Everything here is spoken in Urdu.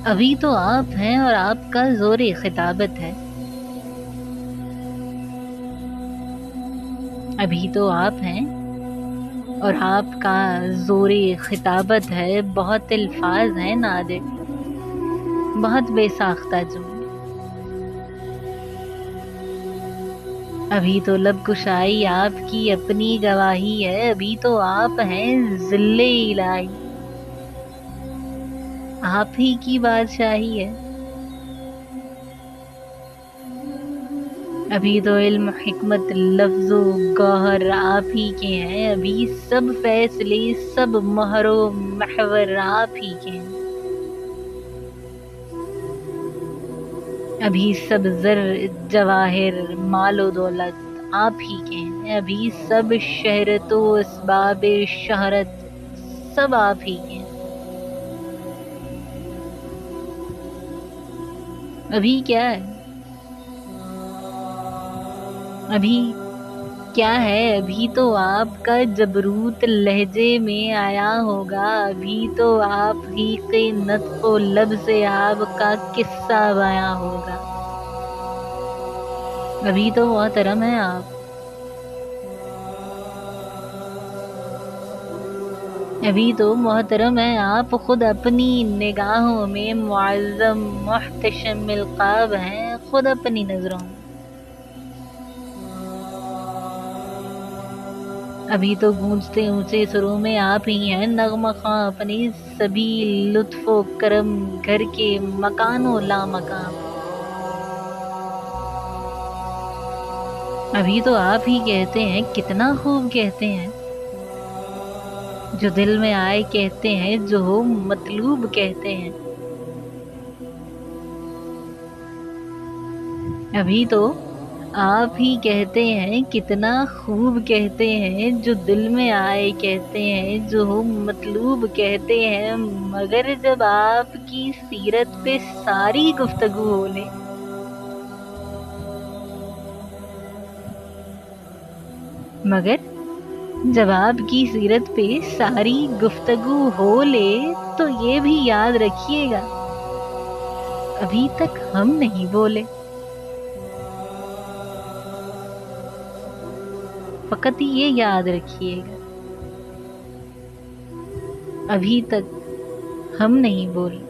ابھی تو آپ ہیں اور آپ کا زور خطابت ہے، ابھی تو آپ ہیں اور آپ کا زور خطابت ہے، بہت الفاظ ہیں نادر، بہت بے ساختہ جملے، ابھی تو لب کشائی آپ کی اپنی گواہی ہے، ابھی تو آپ ہیں ذل الہی، آپ ہی کی بادشاہی ہے، ابھی تو علم حکمت لفظ و گوہر آپ ہی کے ہیں، ابھی سب فیصلے سب مہر و محور آپ ہی کے ہیں، ابھی سب زر جواہر مال و دولت آپ ہی کے ہیں، ابھی سب شہرت و اسباب شہرت سب آپ ہی کے ہیں، ابھی کیا ہے، ابھی کیا ہے، ابھی تو آپ کا جبروت لہجے میں آیا ہوگا، ابھی تو آپ ہی کے نطق و لب سے آپ کا قصہ بیاں ہوگا، ابھی تو محترم ہیں آپ، ابھی تو محترم ہیں آپ، خود اپنی نگاہوں میں معظم محتشم القاب ہیں، خود اپنی نظروں میں، ابھی تو گونجتے اونچے سروں میں آپ ہی ہیں، نغمہ خواں اپنی سبھی لطف و کرم گھر کے مکان و لامکان، ابھی تو آپ ہی کہتے ہیں، کتنا خوب کہتے ہیں، جو دل میں آئے کہتے ہیں، جو ہو مطلوب کہتے ہیں، ابھی تو آپ ہی کہتے ہیں، کتنا خوب کہتے ہیں، جو دل میں آئے کہتے ہیں، جو ہو مطلوب کہتے ہیں، مگر جب آپ کی سیرت پہ ساری گفتگو ہو لے، مگر جب آپ کی سیرت پہ ساری گفتگو ہو لے تو یہ بھی یاد رکھیے گا، ابھی تک ہم نہیں بولے، فقط یہ یاد رکھیے گا، ابھی تک ہم نہیں بولے۔